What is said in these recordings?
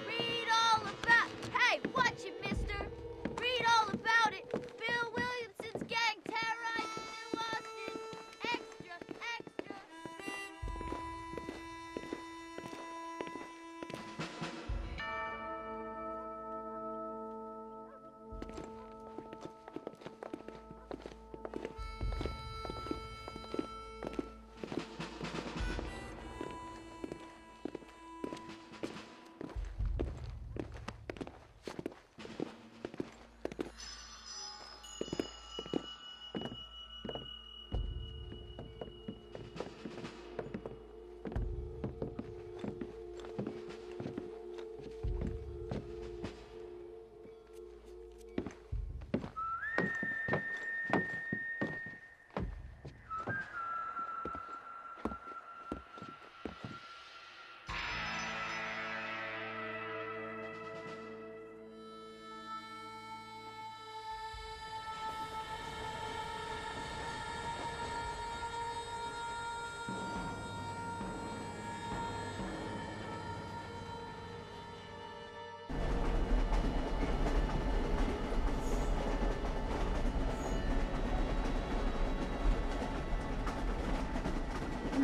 Read all about... Hey, watch it, mister! Read all about it! Bill Williamson's gang terrorizes New Austin! Extra, extra!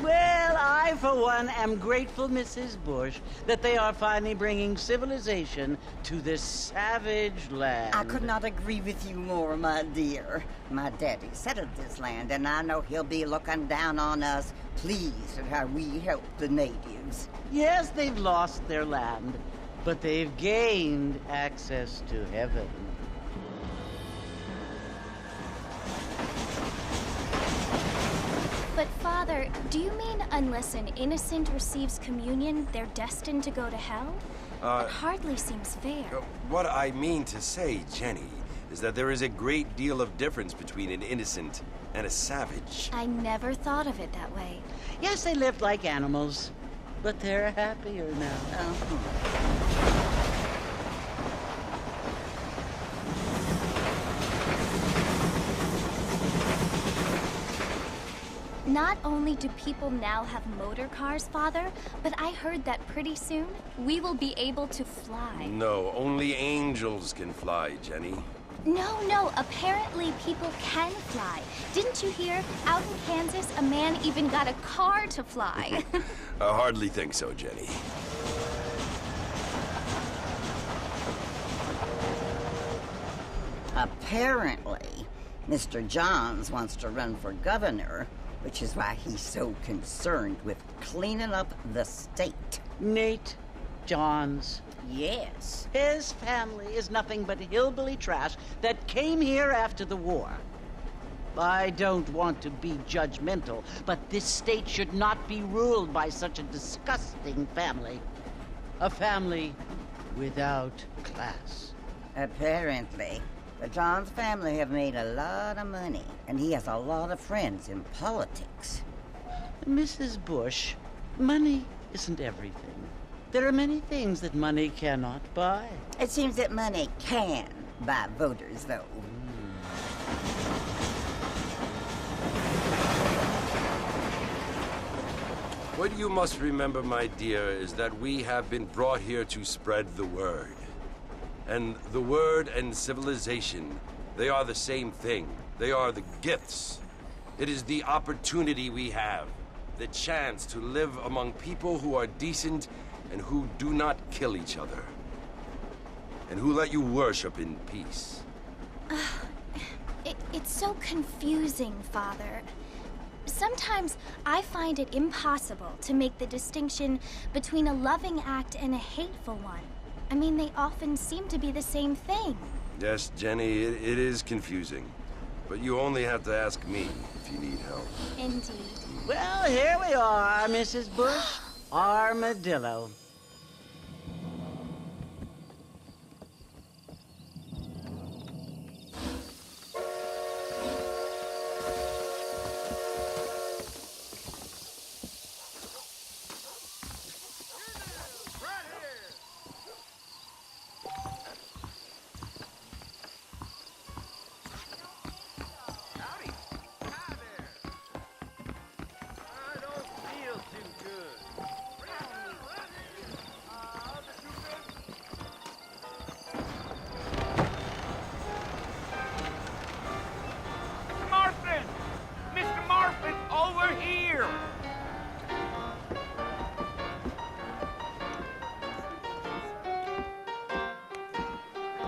Well, I, for one, am grateful, Mrs. Bush, that they are finally bringing civilization to this savage land. I could not agree with you more, my dear. My daddy settled this land, and I know he'll be looking down on us, pleased at how we help the natives. Yes, they've lost their land, but they've gained access to heaven. But Father, do you mean unless an innocent receives communion, they're destined to go to hell? It hardly seems fair. What I mean to say, Jenny, is that there is a great deal of difference between an innocent and a savage. I never thought of it that way. Yes, they lived like animals, but they're happier now. Not only do people now have motor cars, Father, but I heard that pretty soon we will be able to fly. No, only angels can fly, Jenny. No, apparently people can fly. Didn't you hear? Out in Kansas, a man even got a car to fly. I hardly think so, Jenny. Apparently, Mr. Johns wants to run for governor, which is why he's so concerned with cleaning up the state. Nate Johns. Yes. His family is nothing but hillbilly trash that came here after the war. I don't want to be judgmental, but this state should not be ruled by such a disgusting family. A family without class. Apparently. The Johns family have made a lot of money, and he has a lot of friends in politics. Mrs. Bush, money isn't everything. There are many things that money cannot buy. It seems that money can buy voters, though. What you must remember, my dear, is that we have been brought here to spread the word. And the word and civilization, they are the same thing. They are the gifts. It is the opportunity we have, the chance to live among people who are decent and who do not kill each other, and who let you worship in peace. It's so confusing, Father. Sometimes I find it impossible to make the distinction between a loving act and a hateful one. I mean, they often seem to be the same thing. Yes, Jenny, it is confusing. But you only have to ask me if you need help. Indeed. Well, here we are, Mrs. Bush. Armadillo.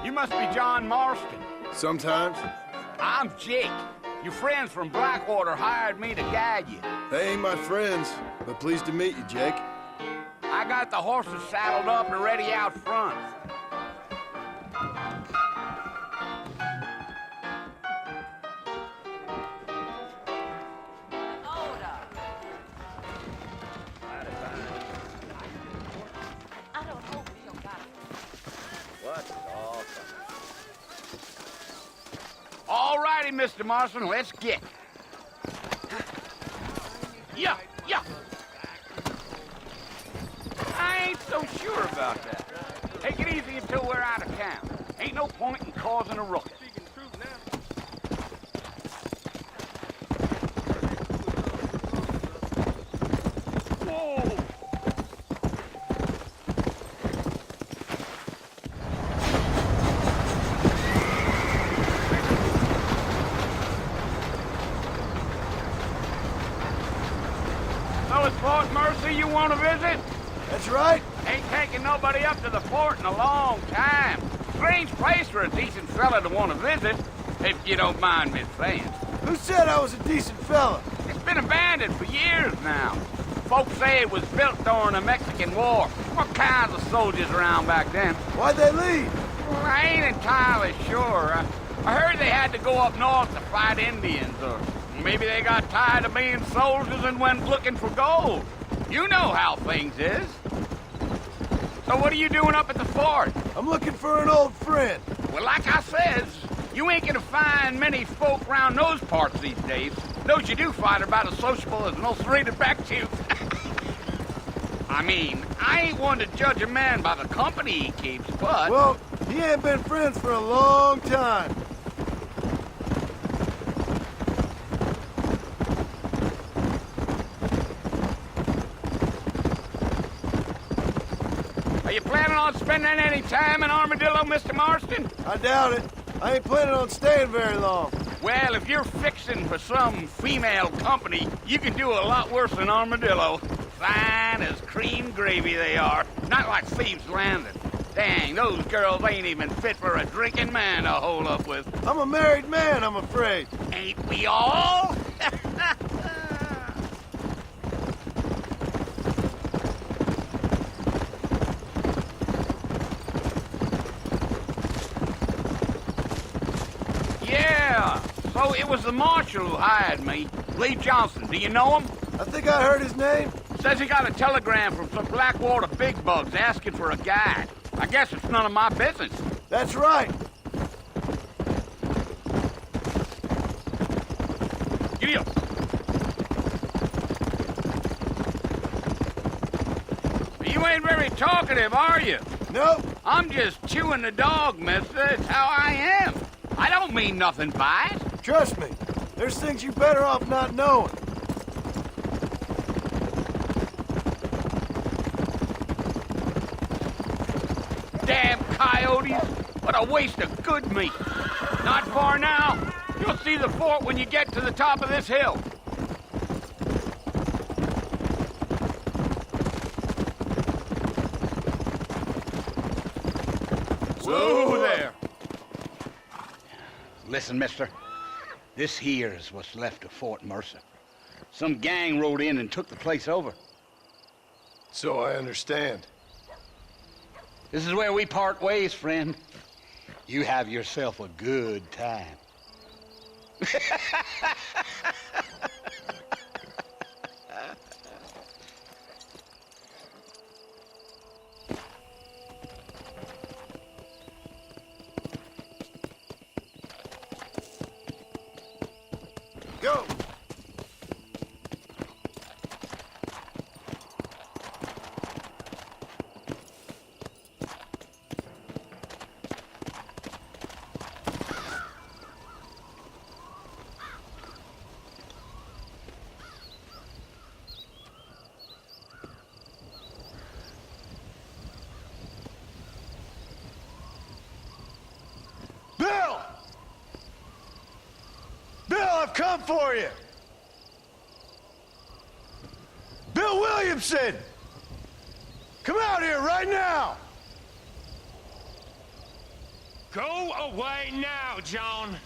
You must be John Marston. Sometimes. I'm Jake. Your friends from Blackwater hired me to guide you. They ain't my friends, but pleased to meet you, Jake. I got the horses saddled up and ready out front. All righty, Mr. Marston, let's get. Yeah. I ain't so sure about that. Take it easy until we're out of town. Ain't no point in causing a ruckus. Whoa! So it's Fort Mercy you want to visit? That's right. Ain't taking nobody up to the fort in a long time. Strange place for a decent fella to want to visit, if you don't mind me saying. Who said I was a decent fella? It's been abandoned for years now. Folks say it was built during the Mexican War. What kinds of soldiers around back then? Why'd they leave? Well, I ain't entirely sure. I heard they had to go up north to fight Indians, or maybe they got tired of being soldiers and went looking for gold. You know how things is. So what are you doing up at the fort? I'm looking for an old friend. Well, like I says, you ain't gonna find many folk around those parts these days. Those you do find are about as sociable as most rated back to. I mean, I ain't one to judge a man by the company he keeps, but... Well, he ain't been friends for a long time. Are you planning on spending any time in Armadillo, Mr. Marston? I doubt it. I ain't planning on staying very long. Well, if you're fixing for some female company, you can do a lot worse than Armadillo. Fine as cream gravy they are. Not like Thieves' Landing. Dang, those girls ain't even fit for a drinking man to hole up with. I'm a married man, I'm afraid. Ain't we all? Yeah, so it was the marshal who hired me. Lee Johnson, do you know him? I think I heard his name. Says he got a telegram from some Blackwater big bugs asking for a guide. I guess it's none of my business. That's right. Deal. You ain't very talkative, are you? Nope. I'm just chewing the dog, mister. It's how I am. I don't mean nothing by it. Trust me. There's things you're better off not knowing. Damn coyotes. What a waste of good meat. Not far now. You'll see the fort when you get to the top of this hill. Whoa there. Listen, mister. This here is what's left of Fort Mercer. Some gang rode in and took the place over. So I understand. This is where we part ways, friend. You have yourself a good time. Go! Bill! Bill, I've come for you! Bill Williamson! Come out here right now! Go away now, John.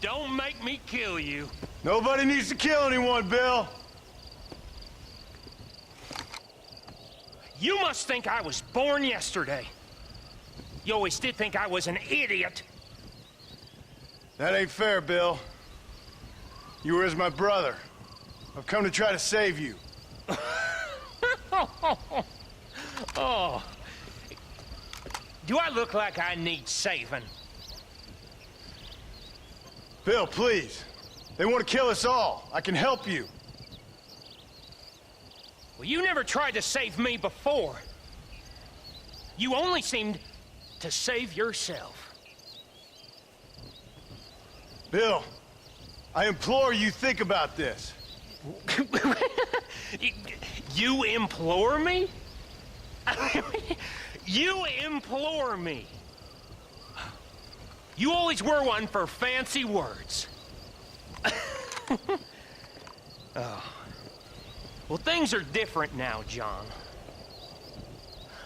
Don't make me kill you. Nobody needs to kill anyone, Bill. You must think I was born yesterday. You always did think I was an idiot. That ain't fair, Bill. You were as my brother. I've come to try to save you. Oh. Do I look like I need saving? Bill, please. They want to kill us all. I can help you. Well, you never tried to save me before. You only seemed to save yourself. Bill, I implore you think about this. You implore me? You implore me. You always were one for fancy words. Oh. Well, things are different now, John.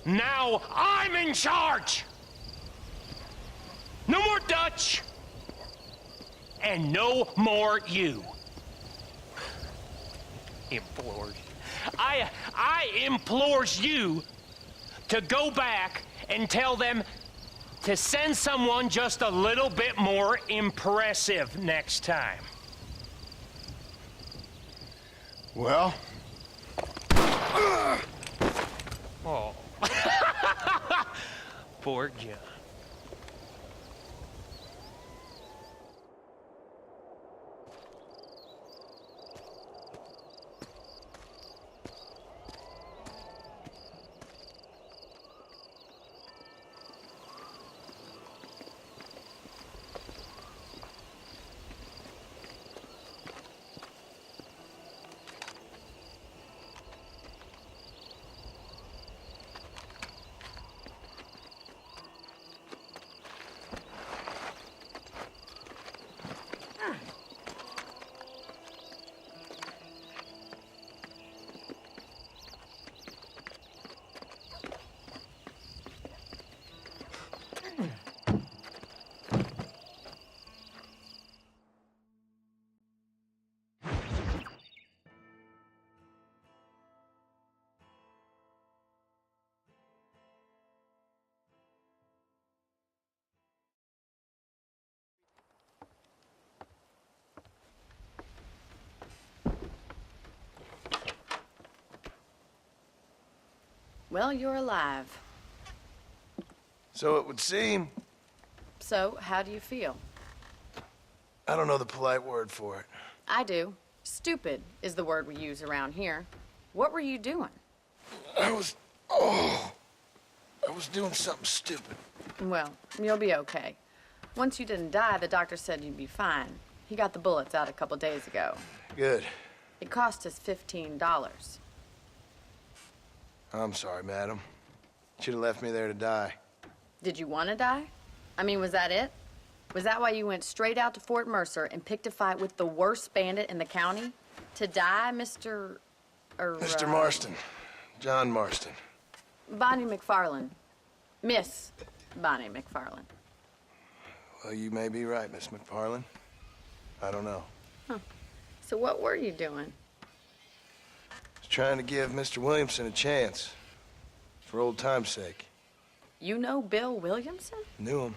Now I'm in charge! No more Dutch! And no more you. Implored. I implores you to go back and tell them to send someone just a little bit more impressive next time. Well? Oh. Poor John. Well, you're alive. So it would seem. So, how do you feel? I don't know the polite word for it. I do. Stupid is the word we use around here. What were you doing? I was doing something stupid. Well, you'll be okay. Once you didn't die, the doctor said you'd be fine. He got the bullets out a couple days ago. Good. It cost us $15. I'm sorry, madam. Should have left me there to die. Did you want to die? I mean, was that it? Was that why you went straight out to Fort Mercer and picked a fight with the worst bandit in the county? To die, Mr. Mr. Marston. John Marston. Bonnie McFarland. Miss Bonnie McFarland. Well, you may be right, Miss McFarland. I don't know. Huh. So what were you doing? I was trying to give Mr. Williamson a chance. For old time's sake. You know Bill Williamson? Knew him.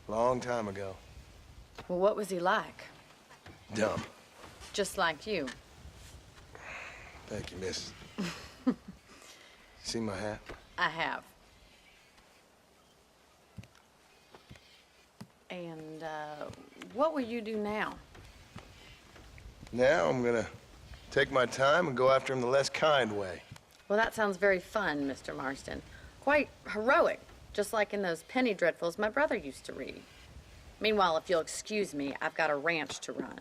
Long time ago. Well, what was he like? Dumb. Just like you. Thank you, miss. See my hat? I have. And, what will you do now? Now I'm gonna take my time and go after him the less kind way. Well, that sounds very fun, Mr. Marston. Quite heroic, just like in those penny dreadfuls my brother used to read. Meanwhile, if you'll excuse me, I've got a ranch to run.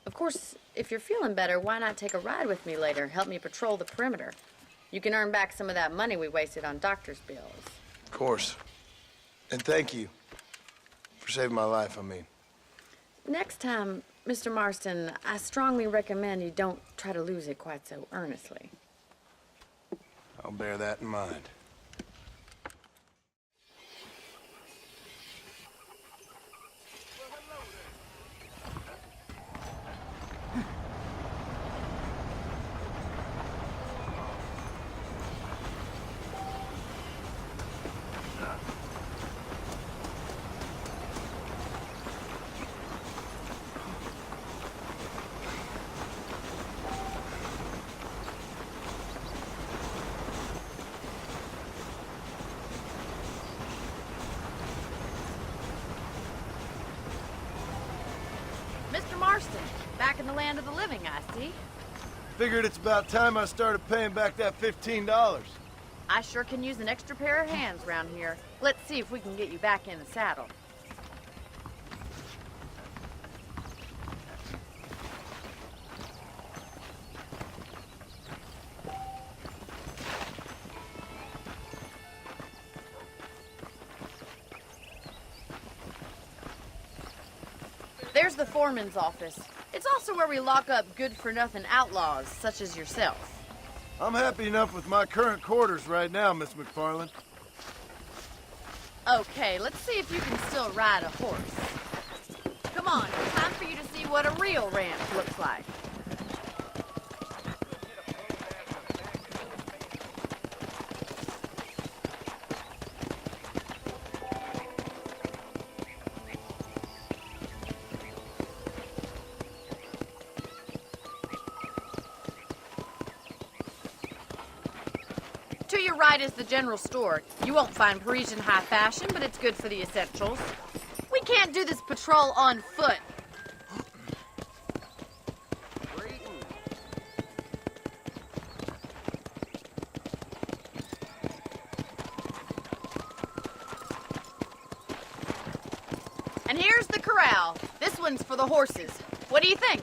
Of course, if you're feeling better, why not take a ride with me later? Help me patrol the perimeter. You can earn back some of that money we wasted on doctor's bills. Of course. And thank you. For saving my life, I mean. Next time, Mr. Marston, I strongly recommend you don't try to lose it quite so earnestly. I'll bear that in mind. Marston. Back in the land of the living, I see. Figured it's about time I started paying back that $15. I sure can use an extra pair of hands around here. Let's see if we can get you back in the saddle. There's the foreman's office. It's also where we lock up good-for-nothing outlaws, such as yourself. I'm happy enough with my current quarters right now, Miss McFarland. Okay, let's see if you can still ride a horse. Come on, time for you to see what a real ranch looks like. To your right is the general store. You won't find Parisian high fashion, but it's good for the essentials. We can't do this patrol on foot. And here's the corral. This one's for the horses. What do you think?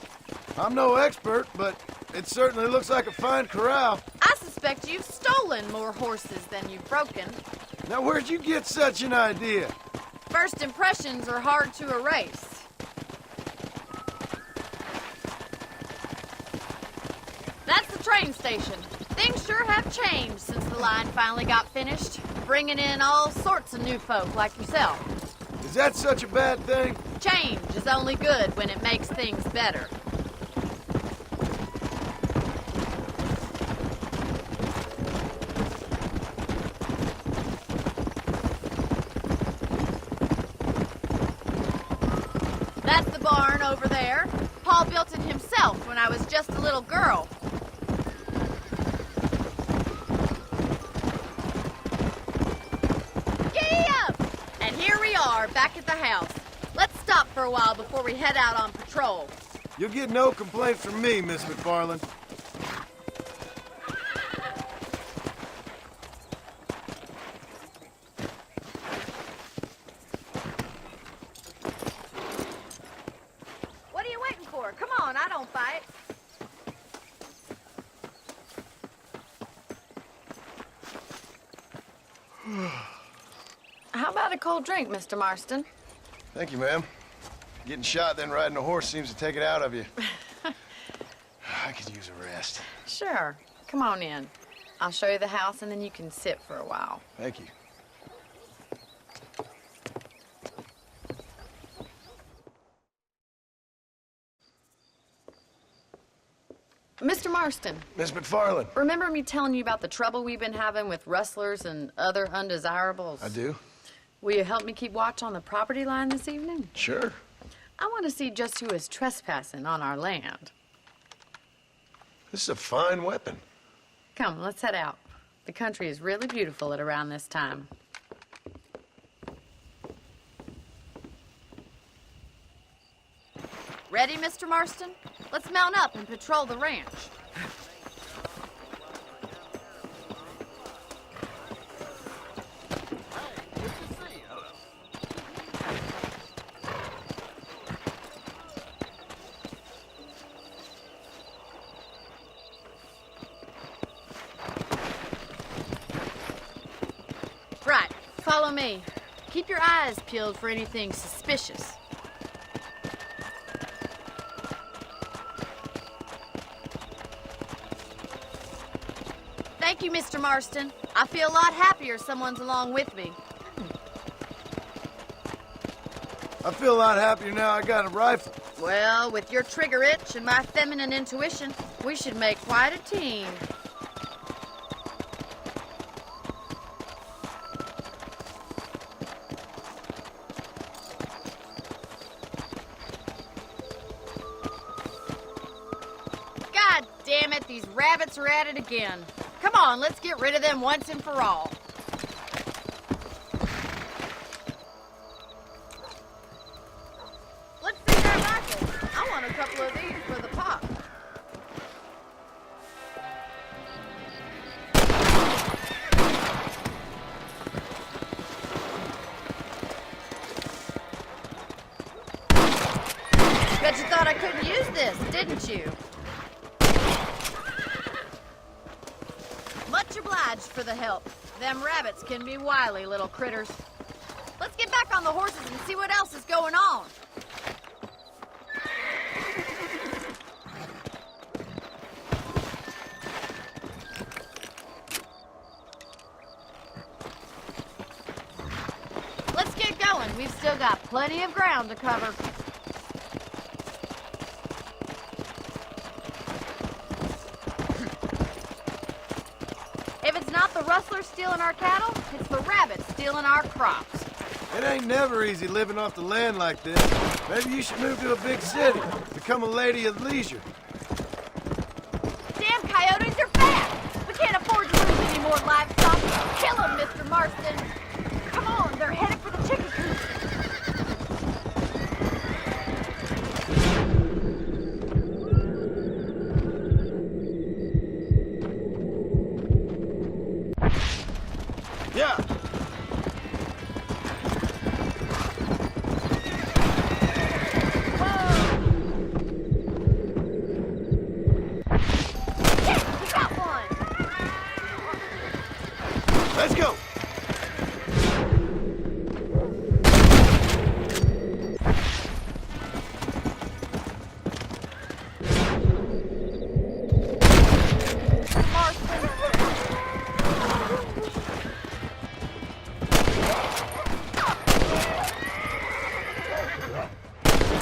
I'm no expert, but it certainly looks like a fine corral. I suspect you've stolen more horses than you've broken. Now, where'd you get such an idea? First impressions are hard to erase. That's the train station. Things sure have changed since the line finally got finished, bringing in all sorts of new folk like yourself. Is that such a bad thing? Change is only good when it makes things better. That's the barn over there. Paul built it himself when I was just a little girl. Giddy up! And here we are, back at the house. Let's stop for a while before we head out on patrol. You'll get no complaints from me, Miss McFarland. What are you waiting for? Come on, I don't fight. How about a cold drink, Mr. Marston? Thank you, ma'am. Getting shot, then riding a horse seems to take it out of you. I could use a rest. Sure. Come on in. I'll show you the house, and then you can sit for a while. Thank you. Mr. Marston, Miss McFarland. remember me telling you about the trouble we've been having with rustlers and other undesirables? I do. Will you help me keep watch on the property line this evening? Sure. I want to see just who is trespassing on our land. This is a fine weapon. Come, let's head out. The country is really beautiful at around this time. Ready, Mr. Marston? Let's mount up and patrol the ranch. Right, follow me. Keep your eyes peeled for anything suspicious. Thank you, Mr. Marston. I feel a lot happier someone's along with me. I feel a lot happier now I got a rifle. Well, with your trigger itch and my feminine intuition, we should make quite a team. God damn it, these rabbits are at it again. Come on, let's get rid of them once and for all. Let's see their rifles. I want a couple thought I couldn't use this, didn't you? Much obliged for the help. Them rabbits can be wily little critters. Let's get back on the horses and see what else is going on. Let's get going. We've still got plenty of ground to cover. If it's not the rustlers stealing our cattle, it's the rabbits stealing our crops. It ain't never easy living off the land like this. Maybe you should move to a big city. Become a lady of leisure. Damn coyotes are fat! We can't afford to lose any more livestock. Kill them, Mr. Marston! Come on, they're headed for the chicken coop. Yeah. We got one! Let's go.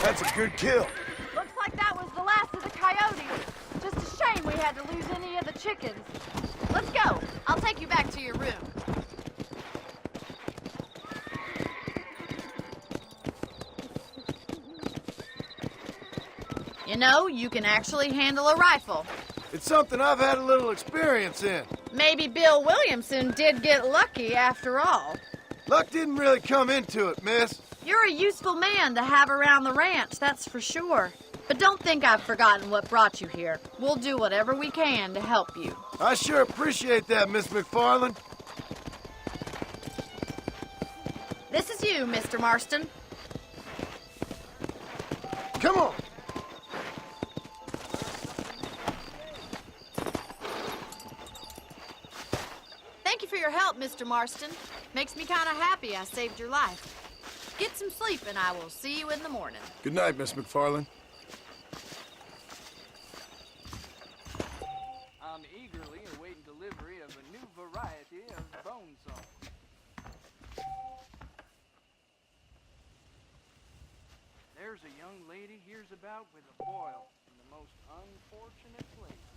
That's a good kill. Looks like that was the last of the coyotes. Just a shame we had to lose any of the chickens. Let's go. I'll take you back to your room. You know, you can actually handle a rifle. It's something I've had a little experience in. Maybe Bill Williamson did get lucky after all. Luck didn't really come into it, miss. You're a useful man to have around the ranch, that's for sure. But don't think I've forgotten what brought you here. We'll do whatever we can to help you. I sure appreciate that, Miss McFarland. This is you, Mr. Marston. Come on. Thank you for your help, Mr. Marston. Makes me kind of happy I saved your life. Get some sleep and I will see you in the morning. Good night, Miss McFarland. I'm eagerly awaiting delivery of a new variety of bone saw. There's a young lady hears about with a boil in the most unfortunate place.